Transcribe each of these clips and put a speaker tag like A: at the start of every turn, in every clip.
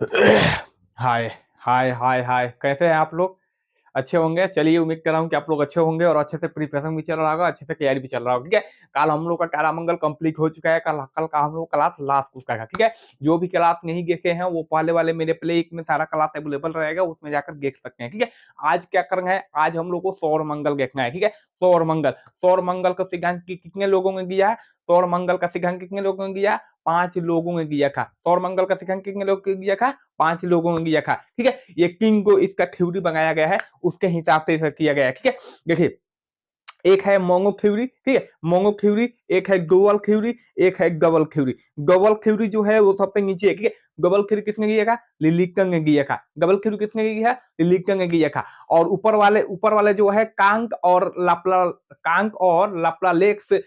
A: हाय हाय हाय हाय, कैसे हैं आप लोग? अच्छे होंगे। चलिए, उम्मीद कर रहा हूँ कि आप लोग अच्छे होंगे और अच्छे से प्रिपरेशन भी चल रहा होगा, अच्छे से तैयारी भी चल रहा होगा। ठीक है, कल हम लोग का तारामंगल कंप्लीट हो चुका है। कल कल का हम लोग क्लास लास्ट उसका है। ठीक है, जो भी क्लास नहीं देखे हैं वो पहले वाले मेरे प्ले एक में सारा क्लास अवेलेबल रहेगा, उसमें जाकर देख सकते हैं। ठीक है, आज क्या करना है, आज हम लोग को सौर मंगल देखना है। ठीक है, सौर मंगल, सौर मंगल का सिद्धांत कितने लोगों ने दिया है? सौर मंगल का सिद्धांत कितने लोगों ने दिया? 5 लोगों ने दिया था। सौर मंगल का सिद्धांत कितने लोगों ने दिया था? 5 लोगों ने दिया था। ठीक है, ये किंग को इसका थ्योरी बनाया गया है, उसके हिसाब से इसे किया गया है। ठीक है, देखिए, एक है मोंगो थ्योरी। ठीक है, मोंगो थ्योरी, एक है गोवल थ्योरी, एक है गबल थ्योरी। गबल थ्योरी जो है वो सबसे नीचे है। ठीक है, गबल थ्योरी किसने किया था? लिलिकन ने किया था। गबल थ्योरी किसने किया है? लिलिकन ने किया था। और ऊपर वाले जो है कांक और लाप्लालेक्स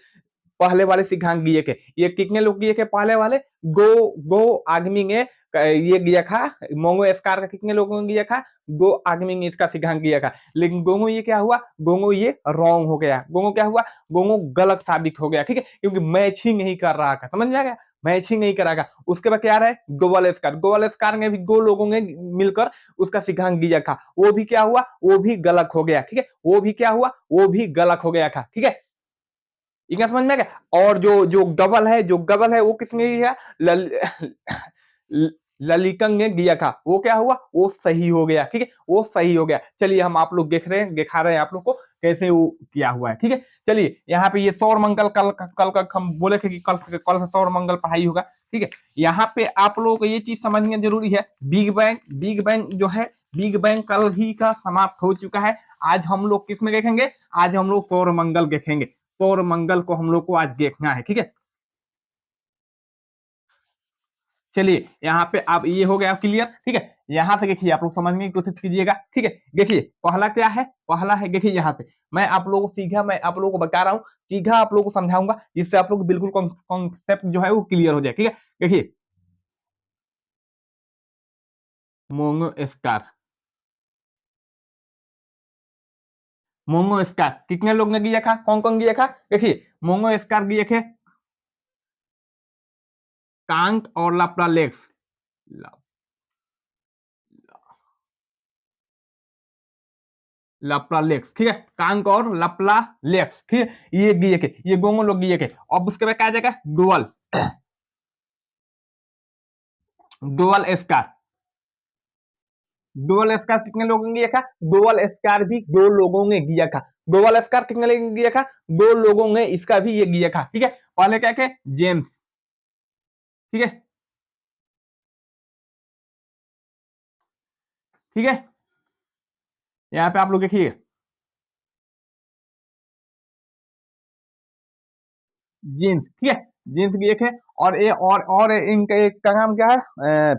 A: पहले वाले सिद्धांत दिए थे। ये कितने लोग दिए थे पहले वाले? गो गो आदमी ने ये दिया था। मोंगो स्कार का कितने लोगों ने दिया था? गो आदमी ने इसका सिद्धांत दिया था। लेकिन गोंगो ये क्या हुआ? गोंगो ये रॉन्ग हो गया। गोंगो क्या हुआ? गोंगो गलत साबित हो गया। ठीक है, क्योंकि मैचिंग नहीं कर रहा था। समझ में आ गया? मैचिंग नहीं करा था। उसके बाद क्या रहा है? गोवल स्कार ने भी दो लोगों ने मिलकर उसका सिद्धांत दिया था। वो भी क्या हुआ? वो भी गलत हो गया। ठीक है, वो भी क्या हुआ? वो भी गलत हो गया था। ठीक है, ये क्या समझ में आ गया? और जो गबल है वो किसने दिया? लल, ललिकन ने दिया था। वो क्या हुआ? वो सही हो गया। ठीक है, वो सही हो गया। चलिए, हम आप लोग देख रहे हैं, दिखा रहे हैं आप लोग को कैसे वो किया हुआ है। ठीक है, चलिए, यहाँ पे ये सौर मंगल कल हम बोले थे कि कल से सौर मंगल पढ़ाई होगा। ठीक है, यहाँ पे आप लोगों को ये चीज समझना जरूरी है। बिग बैंग जो है, बिग बैंग कल ही का समाप्त हो चुका है। आज हम लोग किस में देखेंगे? आज हम लोग सौर मंगल देखेंगे। सौर मंगल को हम लोग को आज देखना है। ठीक है, चलिए, यहाँ पे आप ये हो गया क्लियर। ठीक है, यहाँ से देखिए, आप लोग समझने की कोशिश कीजिएगा। ठीक है, देखिए, पहला क्या है? पहला है, देखिए यहाँ पे मैं आप लोगों को बता रहा हूँ, सीधा आप लोगों को समझाऊंगा, जिससे आप लोग बिल्कुल कॉन्सेप्ट जो है वो क्लियर हो जाए। ठीक है, देखिए, मोंगो स्टार, मोंगो स्टार कितने लोग ने किया था? कौन कौन किया था? देखिए, मोंगो स्टार किए थे कांट और लाप्लालेक्स। लप्लालेक्स। ठीक है, कांक और लप्लालेक्स। ठीक है, ये दिए के, ये गोंगो लोग दिए के। अब उसके बाद क्या आ जाएगा? Dual, dual scar. Dual scar कितने लोगों ने दिया था? डुअल स्कार भी दो लोगों ने दिया था। डुअल स्कार कितने लोगों ने दिया था? दो लोगों ने इसका भी ये दिया था। ठीक है, पहले क्या क्या? जेम्स। ठीक है, ठीक है, यहाँ पे आप लोग देखिए, जीन्स। ठीक है, जीन्स भी एक है। और इनका एक का नाम क्या है?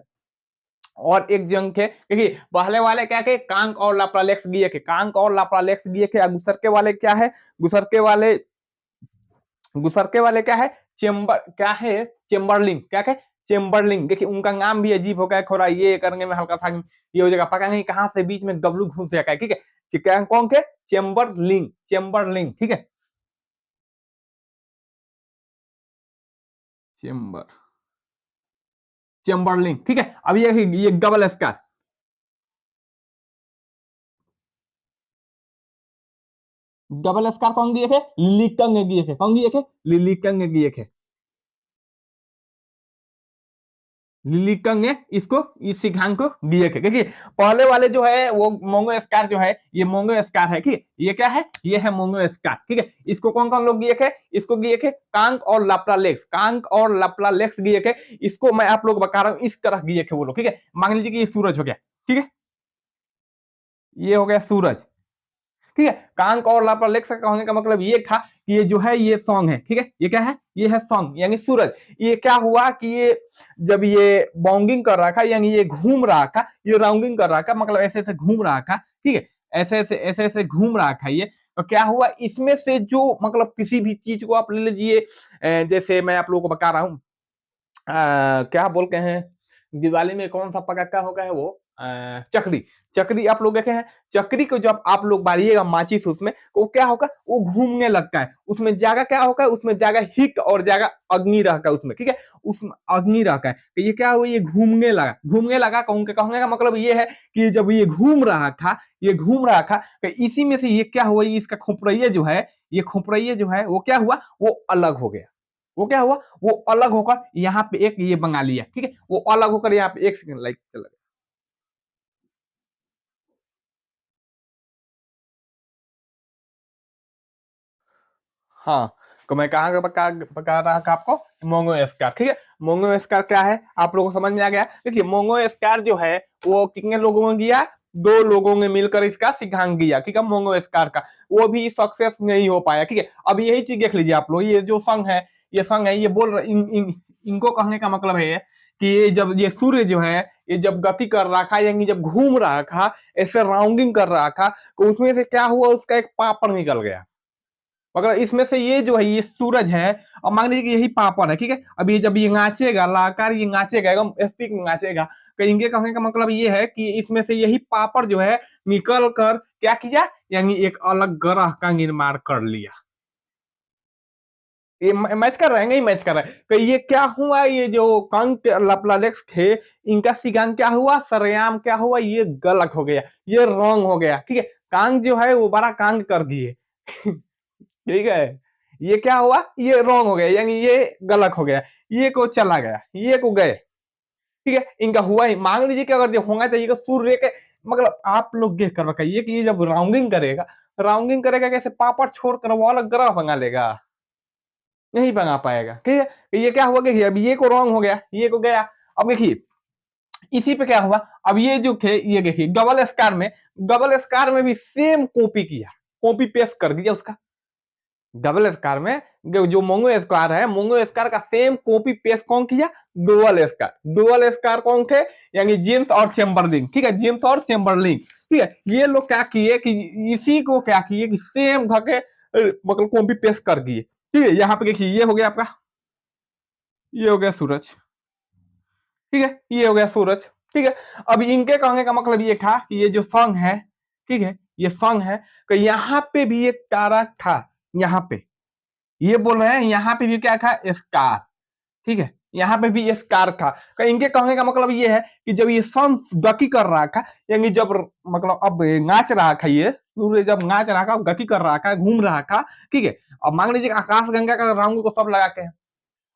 A: और एक जंग थे। देखिए, पहले वाले क्या थे? कांक और लाप्लालेक्स गिए के, कांक और लाप्लालेक्स गिए के। गुसर के वाले क्या है? गुसर के वाले गुसर के वाले क्या है? क्या है? चेम्बरलिंग। क्या है? चेम्बरलिंग। देखिए, उनका नाम भी अजीब हो गया, थोड़ा ये करने में हल्का सा ये हो जाएगा, पता नहीं कहां से बीच में गबलू घुस जाएगा। ठीक है, कौन थे? चेम्बरलिंग, चेम्बरलिंग। ठीक है, चेम्बर चेम्बरलिंग। ठीक है, अब ये डबल स्कार, डबल स्कार कौन दिए थे? लिलिकन ने दिए थे। कौन दिए थे? लिलिकन ने दिए थे। लिलिकन ने इसको, इस सिद्धांत को दिए थे। देखिए, पहले वाले जो है वो मोंगो स्कार जो है, ये मोंगो स्कार है। ठीक है, ये क्या है? ये है मोंगो स्कार। ठीक है, इसको कौन कौन लोग दिए थे? इसको दिए थे कांक और लाप्लालेक्स, कांक और लाप्लालेक्स दिए थे। इसको मैं आप लोग बता रहा हूँ, इस तरह दिए थे वो लोग। ठीक है, मान लीजिए कि ये सूरज हो गया। ठीक है, ये हो गया सूरज। ठीक है, कांक और लाप्लालेक्स का कहने का मतलब ये था कि ये जो है ये सॉन्ग है। ठीक है, ये क्या है? ये है सॉन्ग, यानी सूरज। ये क्या हुआ कि ये जब ये बाउंडिंग कर रहा था, यानी ये घूम रहा था, ये राउंडिंग कर रहा था, मतलब ऐसे ऐसे घूम रहा था। ठीक है, ऐसे ऐसे घूम रहा था ये। तो क्या हुआ इसमें से, जो मतलब किसी भी चीज को आप ले लीजिए, जैसे मैं आप लोगों को बता रहा हूँ, क्या बोलते हैं, दिवाली में कौन सा पटाखा होगा है वो? चकरी। चक्री आप लोग देखे हैं, चक्री को जब आप लोग मारिएगा माचिस उसमें, तो क्या होगा, वो घूमने लगता है, उसमें जगह क्या होगा, उसमें जगह हीट और जगह अग्नि रहता है उसमें, ठीक है, उसमें अग्नि रहता है, तो ये क्या हुआ, ये घूमने लगा कहने का मतलब ये है कि जब ये घूम रहा था, तो इसी में से ये क्या हुआ, इसका खोपड़िया जो है, ये खोपड़िया जो है वो क्या हुआ, वो अलग हो गया, वो क्या हुआ, वो अलग होकर यहाँ पे एक ये बंगा लिया, ठीक है, वो अलग होकर यहाँ पे एक सेकंड लाइक चला। हाँ, तो मैं कहाँ का बता रहा था आपको, मोंगो स्क्वायर, ठीक है। मोंगो स्क्वायर क्या है, आप लोगों को समझ में आ गया। देखिए मोंगो स्क्वायर जो है वो कितने लोगों ने किया, दो लोगों ने मिलकर इसका सिद्धांत दिया, ठीक है, मोंगो स्क्वायर का, वो भी सक्सेस नहीं हो पाया, ठीक है। अब यही चीज देख लीजिए आप लोग, ये जो संघ है, ये बोल रहे इनको कहने का मतलब है कि ये जब ये सूर्य जो है, ये जब गति कर रहा था, यानी जब घूम रहा था, ऐसे राउंडिंग कर रहा था, तो उसमें से क्या हुआ, उसका एक पापड़ निकल गया, मगर इसमें से ये जो है ये सूरज है, और मान लीजिए कि यही पापड़ है, ठीक है। अब ये जब ये नाचेगा, लाकार ये नाचेगा, एकदम स्पीक नाचेगा, तो इनके कहने का मतलब ये है कि इसमें से यही पापड़ जो है निकल कर क्या किया, यानी एक अलग ग्रह का निर्माण कर लिया। ये मैच कर रहे हैं, नहीं मैच कर रहे हैं, तो ये क्या हुआ, ये जो कंक लप्लालेक्स थे, इनका सिगान क्या हुआ, सरयाम क्या हुआ, ये गलत हो गया, ये रॉन्ग हो गया, ठीक है। कांग जो है वो बड़ा कांग कर दिए ठीक है, ये क्या हुआ, ये रॉन्ग हो गया, यानी ये गलत हो गया, ये को चला गया, ये को गए, ठीक है, इनका हुआ ही, मान लीजिए कि अगर जो होना चाहिए सूर्य के, मतलब आप लोग गेस कर बताइए कि ये जब राउंडिंग करेगा कैसे, पापड़ छोड़कर वो अलग ग्रह बना लेगा, नहीं बना पाएगा, ठीक है। तो ये क्या हुआ, देखिए अब ये को रॉन्ग हो गया, ये को गया, अब देखिए इसी पे क्या हुआ, अब ये जो थे, ये देखिए डबल स्टार में भी सेम कॉपी किया, कॉपी पेस्ट कर दिया उसका, डबल स्टार में जो मोंगो स्क्वायर है, मोंगो स्क्वायर का सेम कॉपी पेस्ट कौन किया, डुअल स्क्वायर कौन थे, यानी जेम्स और चेम्बरलिन, ठीक है, जेम्स और चेम्बरलिन, ठीक है, ये लोग क्या किए कि इसी को क्या किए कि सेम धके मतलब कॉपी पेस्ट कर दिए, ठीक है। यहाँ पे देखिए ये हो गया आपका, ये हो गया सूरज, ठीक है, ये हो गया सूरज, ठीक है। अब इनके कहने का मतलब ये था कि ये जो सन है, ठीक है, ये सन है, तो यहाँ पे भी एक तारा था, यहाँ पे ये बोल रहे हैं यहाँ पे भी क्या था, स्टार, ठीक है, यहाँ पे भी स्टार था, तो इनके कहने का मतलब ये है कि जब ये सन गति कर रहा था, यानी जब मतलब अब नाच रहा था, ये सूर्य जब नाच रहा था, गति कर रहा था, घूम रहा था, ठीक है। अब मान लीजिए आकाश गंगा का राउंड को सब लगा के,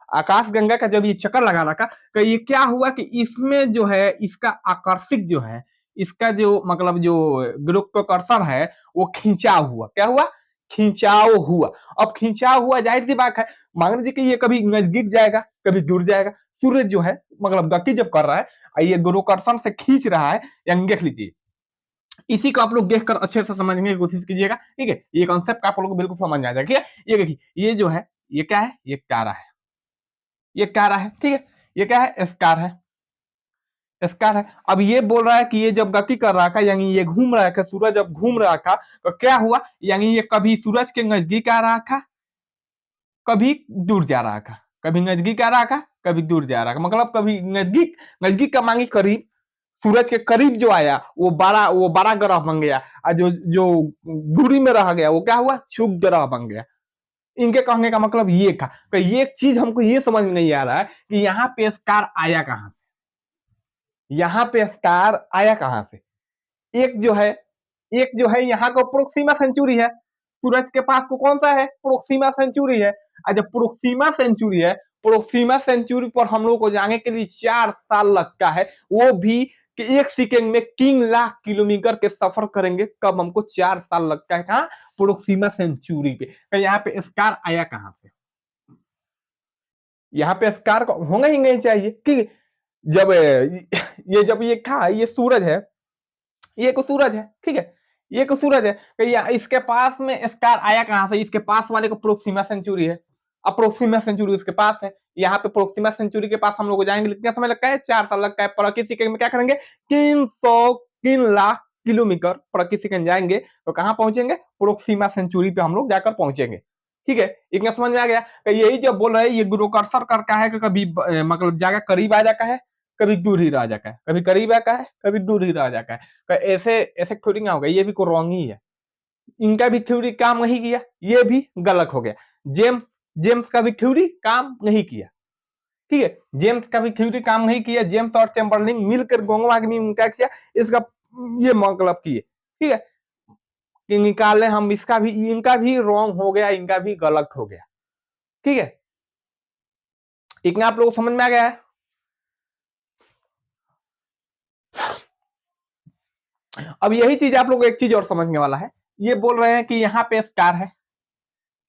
A: आकाश गंगा का जब ये चक्कर लगा रखा, तो ये क्या हुआ कि इसमें जो है इसका आकर्षित जो है, इसका जो मतलब जो गुरुत्वाकर्षण है, वो खिंचाव हुआ, क्या हुआ, खिंचाव हुआ। अब खिंचाव हुआ, जाहिर सी बात है, मान लीजिए कि ये कभी नजदीक जाएगा, कभी दूर जाएगा, सूर्य जो है मतलब गति जब कर रहा है, ये गुरुत्वाकर्षण से खींच रहा है, यानी देख लीजिए, इसी को आप लोग देखकर अच्छे से समझने की कोशिश कीजिएगा, ठीक है, ये कॉन्सेप्ट आप लोग को बिल्कुल समझ में आ जाएगा, ठीक है। ये देखिए, ये जो है ये क्या है, ये तारा है, ये कारा है, ठीक है, ये क्या है, स्कार है, स्कार है। अब ये बोल रहा है कि ये जब गति कर रहा था, यानी ये घूम रहा था, सूरज जब घूम रहा था, तो क्या हुआ, यानी ये कभी सूरज के नजदीक आ रहा था, कभी दूर जा रहा था, कभी नजदीक आ रहा था, कभी दूर जा रहा था, मतलब कभी नजदीक, नजदीक का मांगे करीब, सूरज के करीब जो आया वो बड़ा ग्रह बन गया, और जो जो दूरी में रह गया वो क्या हुआ, क्षुद्र ग्रह बन गया। इनके कहने का मतलब ये था, तो ये एक चीज हमको ये समझ में नहीं आ रहा है कि यहाँ पे स्टार आया कहां से, यहाँ पे स्टार आया कहां से। एक जो है एक जो है यहाँ को प्रोक्सीमा सेंचुरी है, सूरज के पास को कौन सा है, प्रोक्सीमा सेंचुरी है, और जब प्रोक्सीमा सेंचुरी है, प्रोक्सीमा सेंचुरी पर हम लोग को जाने के लिए 4 साल लगता है, वो भी कि 1 सेकेंड में 3 लाख किलोमीटर के सफर करेंगे, कब हमको 4 साल लगता है कहा, प्रोक्सीमा सेंचुरी पे। तो यहाँ पे स्टार आया कहां से, यहाँ पे स्टार होना ही नहीं चाहिए, ठीक है। जब ये जब ये था, ये सूरज है, ये को सूरज है, ठीक है, ये को सूरज है, तो इसके पास में स्टार आया कहां से, इसके पास वाले को प्रोक्सीमा सेंचुरी है, अप्रोक्सीमा सेंचुरी उसके पास है, यहाँ पे प्रोक्सीमा सेंचुरी के पास हम लोग जाएंगे, कितना समय लगता है, 4 साल लगता है, प्रति सेकंड में क्या करेंगे, 3 लाख किलोमीटर प्रति सेकंड जाएंगे, तो कहां पहुंचेंगे, प्रोक्सीमा सेंचुरी पे हम लोग जाकर पहुंचेंगे, ठीक है। इतना समझ में आ गया, तो यही जब बोल रहे हैं ये गुरुकर्षण करता है कि कभी मतलब जगह करीब आ जाता है, कभी दूर ही रह जाता है, कभी करीब आता है, कभी दूर ही रह जाता है। ऐसे ऐसे थ्योरी ना होगा, ये भी को रॉन्ग ही है। इनका भी थ्योरी काम नहीं किया, ये भी गलत हो गया। जेम्स जेम्स का भी थ्योरी काम नहीं किया, ठीक है। जेम्स का भी थ्योरी काम नहीं किया। जेम्स और चैम्बरलिन मिलकर गोंगवाग ने क्या किया, इसका ये मतलब किए, ठीक है, कि निकाले हम इसका भी, इनका भी रॉन्ग हो गया, इनका भी गलत हो गया, ठीक है। इतना आप लोग समझ में आ गया है। अब यही चीज आप लोग एक चीज और समझने वाला है। ये बोल रहे हैं कि यहाँ पे स्टार है,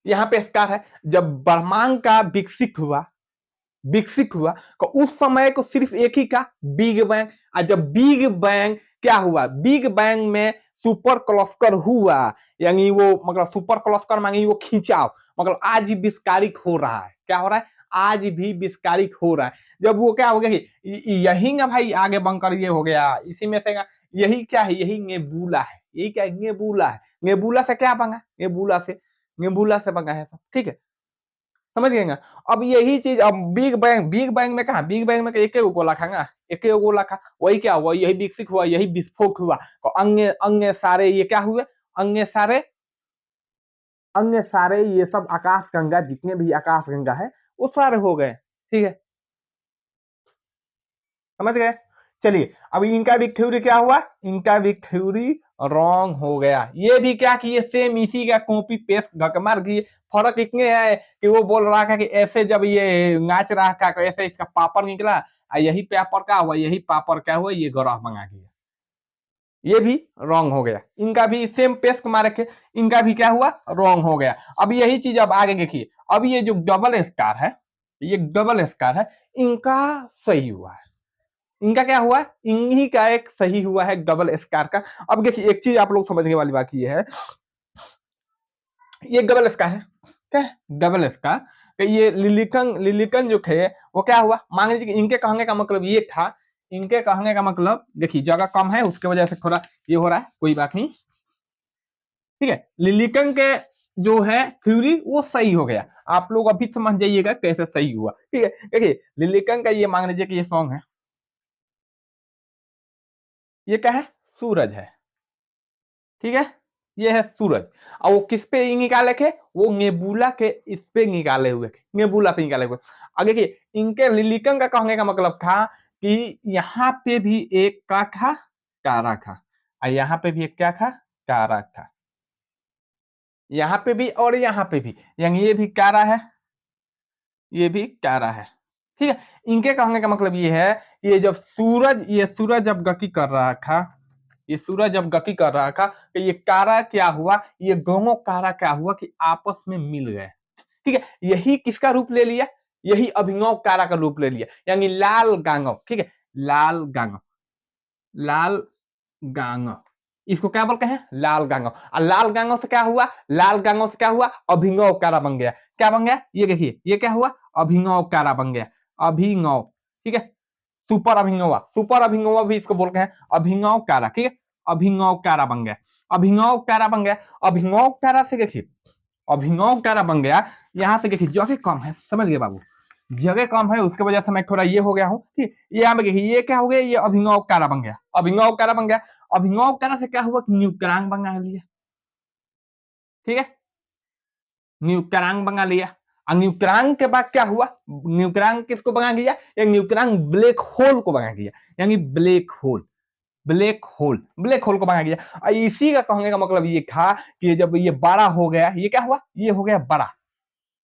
A: यहाँ पे स्टार है। जब ब्रह्मांड का विकसित हुआ तो उस समय को सिर्फ एक ही का बिग बैंग। और जब बिग बैंग क्या हुआ, बिग बैंग में सुपर क्लस्टर हुआ, यानी वो मतलब सुपर क्लस्टर मांगी वो खिंचाव, मतलब आज भी विस्तारित हो रहा है। क्या हो रहा है, आज भी विस्तारित हो रहा है। जब वो क्या हो गया कि यही ना भाई आगे बनकर ये हो गया, इसी में से यही क्या है, यही नेबुला है। यही क्या है, नेबुला है। नेबुला से क्या बना, नेबुला से बना है सब, ठीक है, समझ गए ना। अब यही चीज अब बिग बैंग में कहा, बिग बैंग में एक गोला था ना, एक गोला था, वही क्या हुआ, यही विकसित हुआ, यही विस्फोट हुआ, तो अन्य अन्य सारे ये क्या हुए, अन्य सारे अन्य सारे ये सब आकाश गंगा, जितने भी आकाश गंगा है वो सारे हो गए, ठीक है, समझ गए। चलिए अब इनका भी थ्योरी क्या हुआ, इनका भी थ्योरी रॉन्ग हो गया। ये भी क्या कि ये सेम इसी का कॉपी पेस्ट घकमार की, फर्क इतने है कि वो बोल रहा था कि ऐसे जब ये नाच रहा था तो ऐसे इसका पापड़ निकला, और यही पेपर क्या हुआ, यही पापड़ क्या हुआ, ये ग्रह मंगा दिया। ये भी रॉन्ग हो गया, इनका भी सेम पेस्ट मारे के, इनका भी क्या हुआ, रॉन्ग हो गया। अब यही चीज अब आगे देखिए, अब ये जो डबल स्टार है, ये डबल स्टार है, इनका सही हुआ है। इनका क्या हुआ, इन्हीं का एक सही हुआ है डबल स्टार का। अब देखिए एक चीज आप लोग समझने वाली बात ये है, ये डबल स्टार है, क्या है, डबल स्टार। तो ये लिलिकन लिलिकन जो थे वो क्या हुआ, मान लीजिए इनके कहने का मतलब ये था, इनके कहने का मतलब देखिए जगह कम है उसके वजह से थोड़ा ये हो रहा है, कोई बात नहीं, ठीक है। लिलिकन के जो है थ्योरी वो सही हो गया। आप लोग अभी समझ जाइएगा कैसे सही हुआ, ठीक है। देखिए लिलिकन का ये मान लीजिए कि ये सॉन्ग है, ये क्या है, सूरज है, ठीक है, ये है सूरज। और वो किस पे निकाले थे, वो नेबुला के इस पे निकाले हुए थे, नेबुला पे निकाले हुए। अब देखिए इनके लिलिकन का कहने का मतलब था कि यहाँ पे भी एक का था, तारा था, और यहाँ पे भी एक क्या था, तारा था, यहाँ पे भी और यहाँ पे भी, यानी ये भी तारा है, ये भी तारा है, ठीक है। इनके कहने का मतलब ये है कि ये सूरज जब गति कर रहा था, ये सूरज जब गति कर रहा था तो ये कारा क्या हुआ, ये दोनों कारा क्या हुआ कि आपस में मिल गए, ठीक है। यही किसका रूप ले लिया, यही अभिनव कारा का रूप ले लिया, यानी लाल गांगव, ठीक है, लाल गांगव, लाल गांगव, इसको क्या बोलते हैं, लाल गांगव। और लाल गांगव से क्या हुआ, लाल गांगव से क्या हुआ, अभिनव कारा बन गया। क्या बन गया, ये देखिए ये क्या हुआ, अभिनव कारा बन गया, अभिनव, ठीक है। सुपर अभिनोवा भी इसको बोलते हैं, अभिनव कारा, ठीक है, अभिनव कारा बन गया, अभिनव कारा बन गया। अभिनव कारा से देखिए, अभिनव कारा बन गया, यहाँ से देखिए जगह कम है, समझ गए बाबू, जगह कम है उसके वजह से मैं थोड़ा ये हो गया हूँ, ठीक, यहाँ पे देखिए ये क्या हो गया, ये अभिनव कारा बन गया, अभिनव कारा बन गया। अभिनव कारा से क्या हुआ कि न्यूक्रांग बना लिया, ठीक है, न्यूक्रांग बना लिया। और न्यूक्रांग के बाद क्या हुआ, न्यूक्रांग किसको बना लिया, एक न्यूक्रांग ब्लैक होल को बना लिया, यानी ब्लैक होल को बना दिया। और इसी का कहने का मतलब ये था कि जब ये बड़ा हो गया, ये क्या हुआ, ये हो गया बड़ा,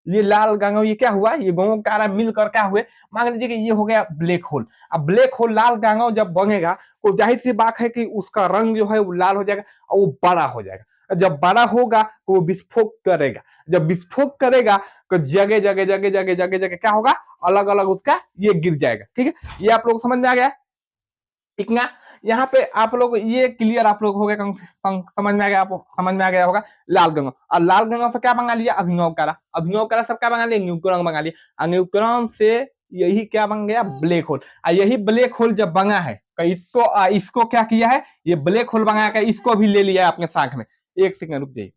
A: ये लाल गंगा, ये क्या हुआ, ये दोनों कारा मिलकर क्या हुए, मान लीजिए कि ये हो गया ब्लैक होल। अब ब्लैक होल लाल गंगा जब बनेगा तो जाहिर सी बात है कि उसका रंग जो है वो लाल हो जाएगा और वो बड़ा हो जाएगा। जब बड़ा होगा तो वो विस्फोट करेगा, जब विस्फोट करेगा तो जगह जगह जगह जगह जगह जगह क्या होगा, अलग अलग उसका ये गिर जाएगा, ठीक है। ये आप लोग समझ में आ गया, इतना यहाँ पे आप लोग ये क्लियर आप लोग हो गए, समझ में आ गया, आपको समझ में आ गया होगा। लाल गंगा, और लाल गंगा से क्या बना लिया, अभिनव करा, अभिनव करा सब क्या बना लिया, न्यूक्लियन बना लिया, और न्यूक्लियन से यही क्या बन गया, ब्लैक होल। और यही ब्लैक होल जब बना है तो इसको क्या किया है, ये ब्लैक होल बना कर इसको भी ले लिया है अपने साथ में। एक सेकंड रुक जाइए,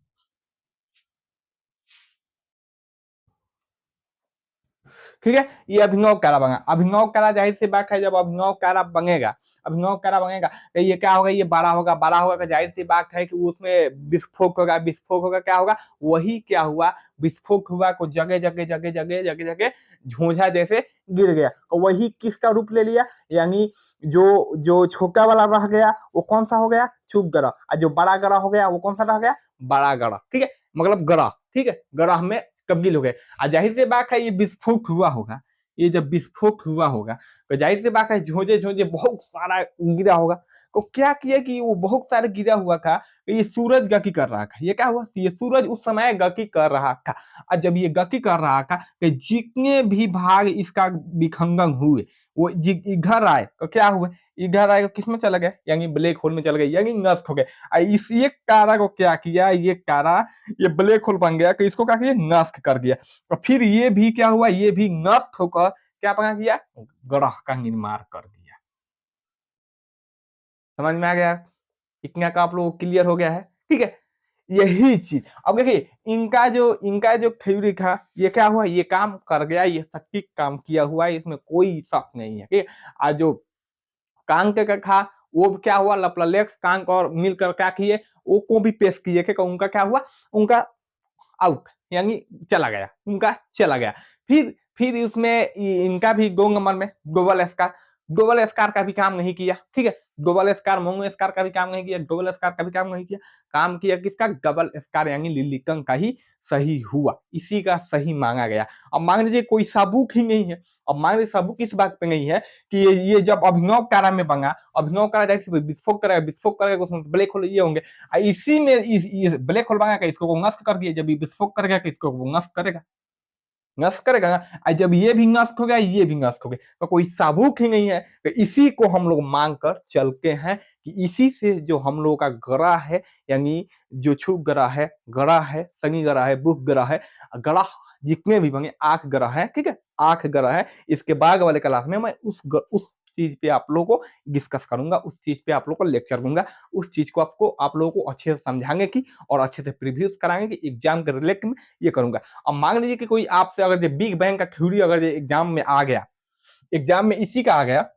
A: ठीक है, ये अभिनव कारा बना। अभिनव कारा जाहिर सी बात है, जब अभिनव कारा बनेगा, अभिनव कारा बनेगा तो ये क्या होगा, ये बड़ा होगा, बड़ा होगा तो जाहिर सी बात है कि उसमें विस्फोट होगा, विस्फोट होगा, क्या होगा, वही क्या हुआ, विस्फोट हुआ, को जगह जगह जगह जगह जगह जगह झोंझा जैसे गिर गया, और वही किसका रूप ले लिया, यानी जो जो छोटा वाला रह गया वो कौन सा हो गया, क्षुद्र ग्रह, और जो बड़ा ग्रह हो गया वो कौन सा रह गया, बड़ा ग्रह। ठीक है, मतलब ग्रह, ठीक है, ग्रह में तब्दील हो गए। जाहिर सी बात है ये विस्फोट हुआ होगा, ये जब विस्फोट हुआ होगा तो जाहिर सी बात है झोंझे झोंझे बहुत सारा गिरा होगा। तो क्या किया कि वो बहुत सारा गिरा हुआ था, तो ये सूरज गति कर रहा था, ये क्या हुआ, ये सूरज उस समय गति कर रहा था, और जब ये गति कर रहा था तो जितने भी भाग इसका विखंडन हुए वो इधर आए तो क्या हुआ, इधर आए तो किस में चला गया, यानी ब्लैक होल में चल गए, यानी नष्ट हो गए। इस एक तारा को क्या किया, ये तारा ये ब्लैक होल बन गया, कि इसको क्या किया, नष्ट कर दिया। और फिर ये भी क्या हुआ, ये भी नष्ट होकर क्या बना दिया, ग्रह का निर्माण कर दिया। समझ में आ गया, इतना का आप लोगों को क्लियर हो गया है, ठीक है। यही चीज अब देखिए, इनका जो थ्योरी था ये क्या हुआ, ये काम कर गया, ये सटीक काम किया हुआ है, इसमें कोई शक नहीं है, ठीक है। आज जो कांक का था वो क्या हुआ, लप्लालेक्स कांक और मिलकर क्या किए, वो को भी पेश किए कि उनका क्या हुआ, उनका आउट, यानी चला गया, उनका चला गया। फिर इसमें इनका भी 2 नंबर में ग्लोबल स्कार का भी काम नहीं किया, ठीक है। ग्लोबल स्कार मोंगो स्कार का भी काम नहीं किया, ग्लोबल स्कार का भी काम नहीं किया, काम किया किसका, डबल स्कार यानी लिलिकन का ही सही हुआ, इसी का सही मांगा गया। अब मान लीजिए कोई सबूत ही नहीं है, अब मान लीजिए सबूत किस बात पे नहीं है कि ये जब अभिनव कारा में बना, अभिनव कारा जैसे विस्फोट करेगा उसमें ब्लैक होल ये होंगे, इसी में इस ब्लैक होल बना के इसको नष्ट कर दिया, जब ये विस्फोट करेगा कि इसको वो नष्ट करेगा, नष्ट करेगा ना, जब ये भी नष्ट हो गया, ये भी नष्ट हो गया, तो कोई सबूत ही नहीं है। तो इसी को हम लोग मांग कर चलते हैं कि इसी से जो हम लोगों का ग्रह है, यानी जो क्षुद्र ग्रह है, शनि ग्रह है, बुध ग्रह है, ग्रह जितने भी बने 8 ग्रह है, ठीक है, 8 ग्रह है। इसके बाद वाले क्लास में मैं उस चीज पे आप लोगों को डिस्कस करूंगा, उस चीज पे आप लोग को लेक्चर दूंगा, उस चीज को आप लोगों को अच्छे से समझाएंगे की और अच्छे से प्रीव्यूज कराएंगे कि एग्जाम के रिलेट में ये करूंगा। अब मान लीजिए कि कोई आपसे अगर बिग बैंग का थ्योरी अगर एग्जाम में आ गया, एग्जाम में इसी का आ गया,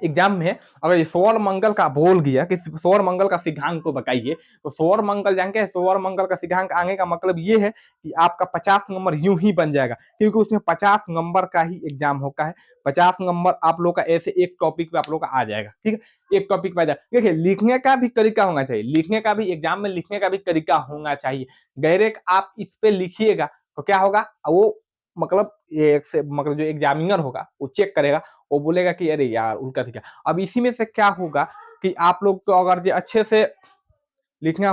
A: एग्जाम में अगर सौर मंगल का बोल गया कि सौर मंगल का सिद्धांत को बताइए, तो सौर मंगल जानते हैं, सौर मंगल का सिद्धांत आने का मतलब ये है कि आपका 50 नंबर यूं ही बन जाएगा, क्योंकि उसमें 50 नंबर का ही एग्जाम होता है। 50 नंबर आप लोग का ऐसे एक टॉपिक पे आप लोग का आ जाएगा, ठीक है, एक टॉपिक पे आ जाएगा। देखिए लिखने का भी तरीका होना चाहिए, लिखने का भी एग्जाम में लिखने का भी तरीका होना चाहिए। डायरेक्ट आप इस पे लिखिएगा तो क्या होगा, वो मतलब एक से मतलब जो एग्जामिनर होगा वो चेक करेगा, वो बोलेगा कि अरे यार उल्टा सीखा। अब इसी में से क्या होगा कि आप लोग को अगर जो अच्छे से लिखना